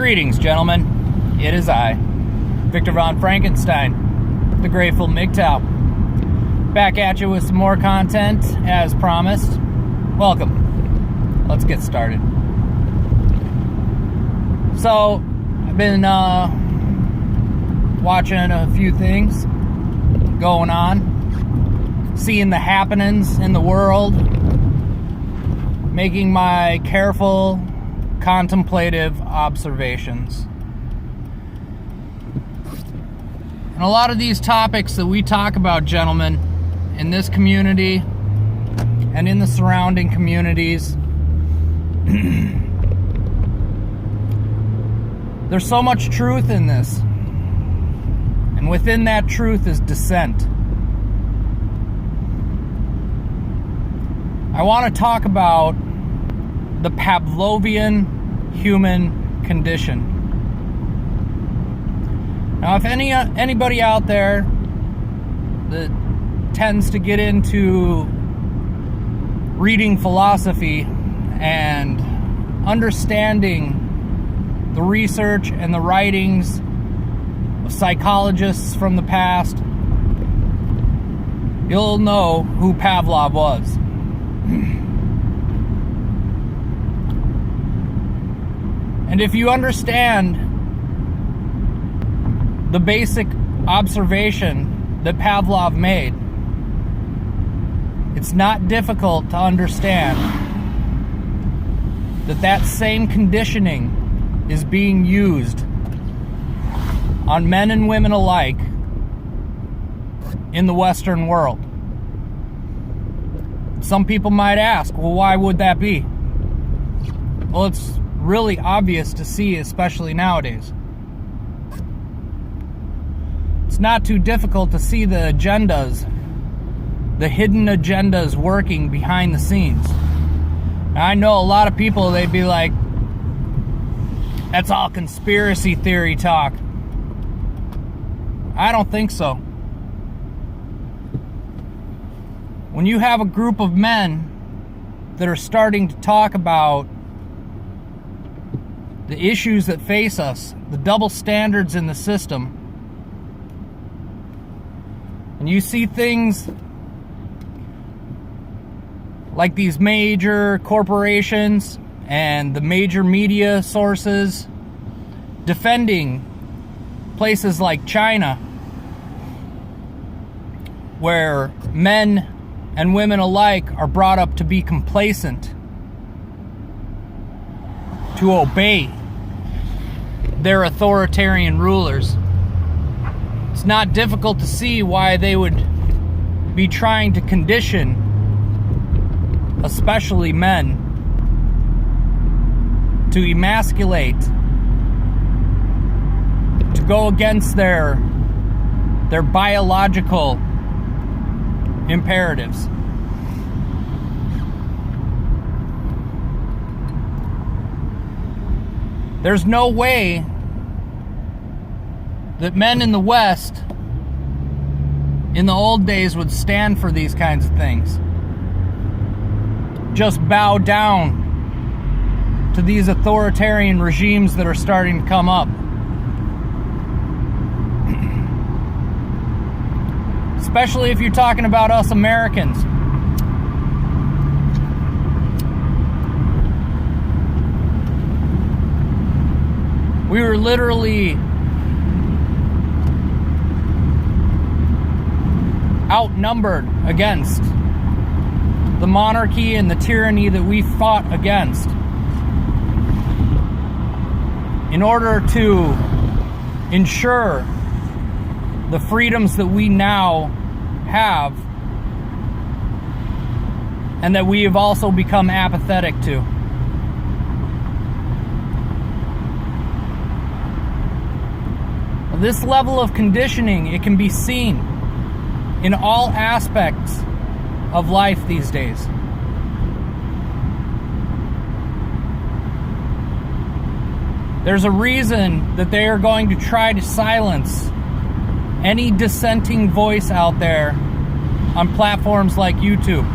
Greetings, gentlemen. It is I, Victor von Frankenstein, the Grateful MGTOW. Back at you with some more content, as promised. Welcome. Let's get started. So, I've been watching a few things going on, seeing the happenings in the world, making my careful, contemplative observations. And a lot of these topics that we talk about, gentlemen, in this community and in the surrounding communities, there's so much truth in this. And within that truth is dissent. I want to talk about the Pavlovian human condition. Now, if anybody out there that tends to get into reading philosophy and understanding the research and the writings of psychologists from the past, you'll know who Pavlov was. And if you understand the basic observation that Pavlov made, it's not difficult to understand that that same conditioning is being used on men and women alike in the Western world. Some people might ask, well, why would that be? Well, it's really obvious to see, especially nowadays. It's not too difficult to see the agendas, the hidden agendas working behind the scenes. Now, I know a lot of people, they'd be like, that's all conspiracy theory talk. I don't think so. When you have a group of men that are starting to talk about the issues that face us, the double standards in the system, and you see things like these major corporations and the major media sources defending places like China, where men and women alike are brought up to be complacent, to obey their authoritarian rulers. It's not difficult to see why they would be trying to condition, especially men, to emasculate, to go against their biological imperatives. There's no way that men in the West in the old days would stand for these kinds of things. Just bow down to these authoritarian regimes that are starting to come up. Especially if you're talking about us Americans. We were literally outnumbered against the monarchy and the tyranny that we fought against in order to ensure the freedoms that we now have and that we have also become apathetic to. This level of conditioning, it can be seen in all aspects of life these days. There's a reason that they are going to try to silence any dissenting voice out there on platforms like YouTube.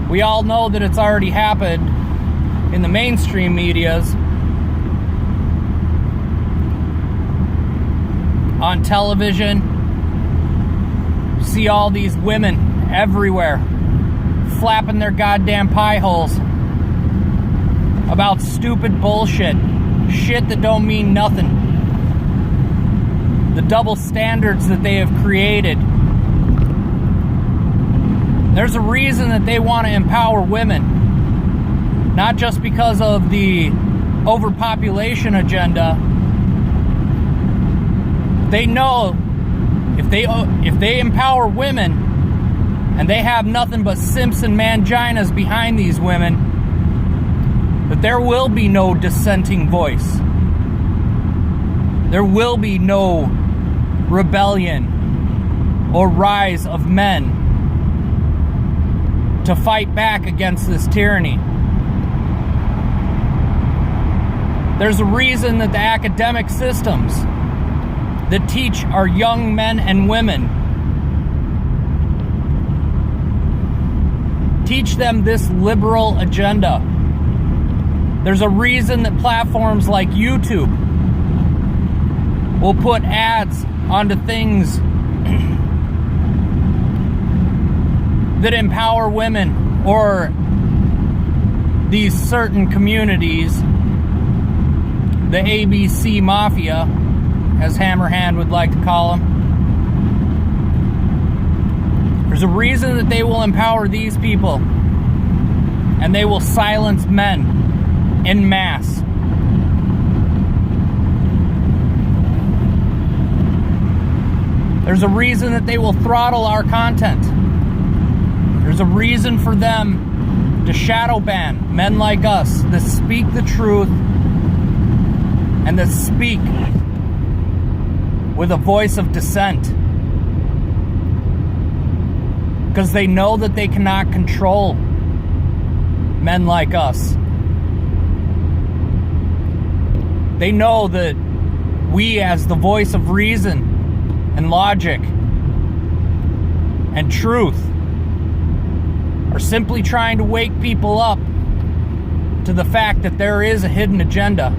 We all know that it's already happened in the mainstream medias, on television, see all these women everywhere flapping their goddamn pie holes about stupid bullshit, shit that don't mean nothing. The double standards that they have created. There's a reason that they want to empower women, not just because of the overpopulation agenda. They know if they empower women and they have nothing but simps and manginas behind these women, that there will be no dissenting voice. There will be no rebellion or rise of men to fight back against this tyranny. There's a reason that the academic systems that teach our young men and women teach them this liberal agenda. There's a reason that platforms like YouTube will put ads onto things that empower women or these certain communities, the ABC Mafia, as Hammerhand would like to call them. There's a reason that they will empower these people, and they will silence men en masse. There's a reason that they will throttle our content. There's a reason for them to shadow ban men like us that speak the truth and that speak with a voice of dissent. Because they know that they cannot control men like us. They know that we, as the voice of reason and logic and truth, are simply trying to wake people up to the fact that there is a hidden agenda,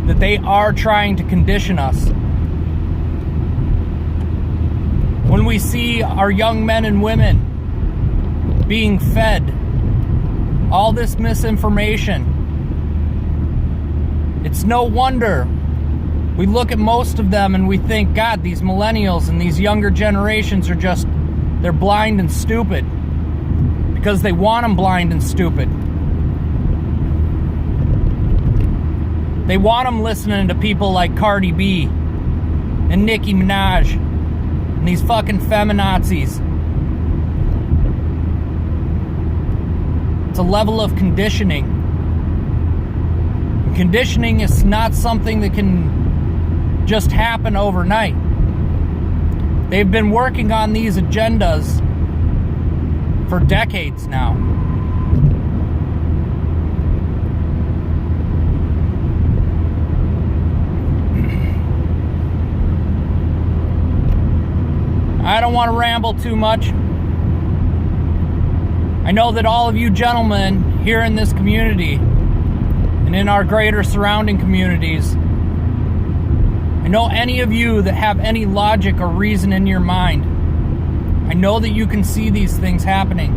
that they are trying to condition us. When we see our young men and women being fed all this misinformation, it's no wonder we look at most of them and we think, God, these millennials and these younger generations are just, they're blind and stupid. Because they want them blind and stupid. They want them listening to people like Cardi B and Nicki Minaj and these fucking feminazis. It's a level of conditioning. And conditioning is not something that can just happen overnight. They've been working on these agendas for decades now. I don't want to ramble too much. I know that all of you gentlemen here in this community and in our greater surrounding communities, I know any of you that have any logic or reason in your mind, I know that you can see these things happening.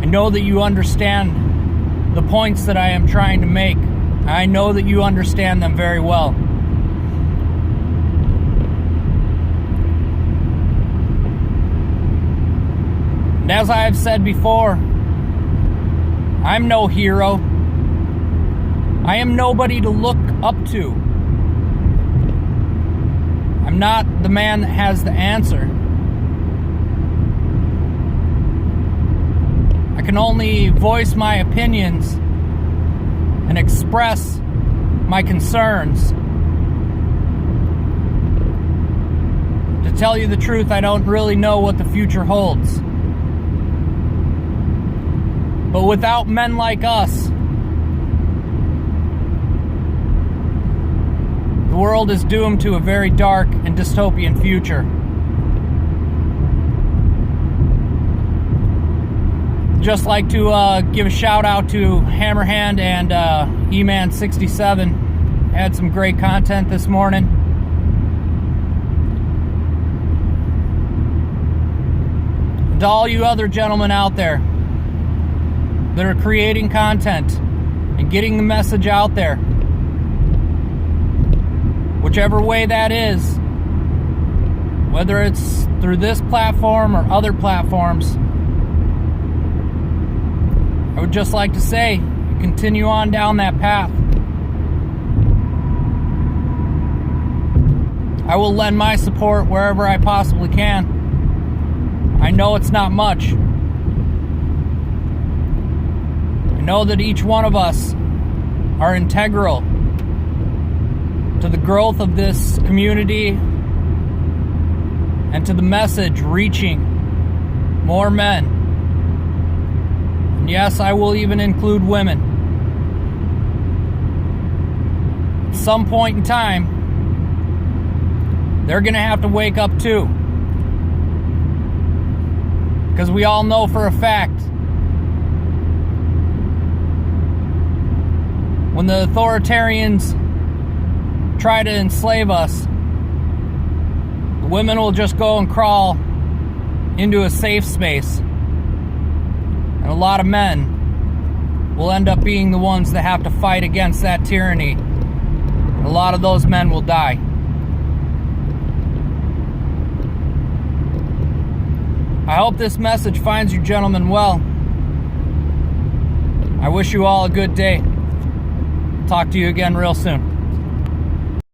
I know that you understand the points that I am trying to make. I know that you understand them very well. And as I have said before, I'm no hero. I am nobody to look up to. I'm not the man that has the answer. I can only voice my opinions and express my concerns. To tell you the truth, I don't really know what the future holds. But without men like us, the world is doomed to a very dark and dystopian future. just like to give a shout out to Hammerhand and E-Man67. Had some great content this morning. And to all you other gentlemen out there that are creating content and getting the message out there, whichever way that is, whether it's through this platform or other platforms, I would just like to say, continue on down that path. I will lend my support wherever I possibly can. I know it's not much. I know that each one of us are integral to the growth of this community and to the message reaching more men. And yes, I will even include women. At some point in time, they're going to have to wake up too. Because we all know for a fact, when the authoritarians try to enslave us, the women will just go and crawl into a safe space. And a lot of men will end up being the ones that have to fight against that tyranny. And a lot of those men will die. I hope this message finds you gentlemen well. I wish you all a good day. Talk to you again real soon.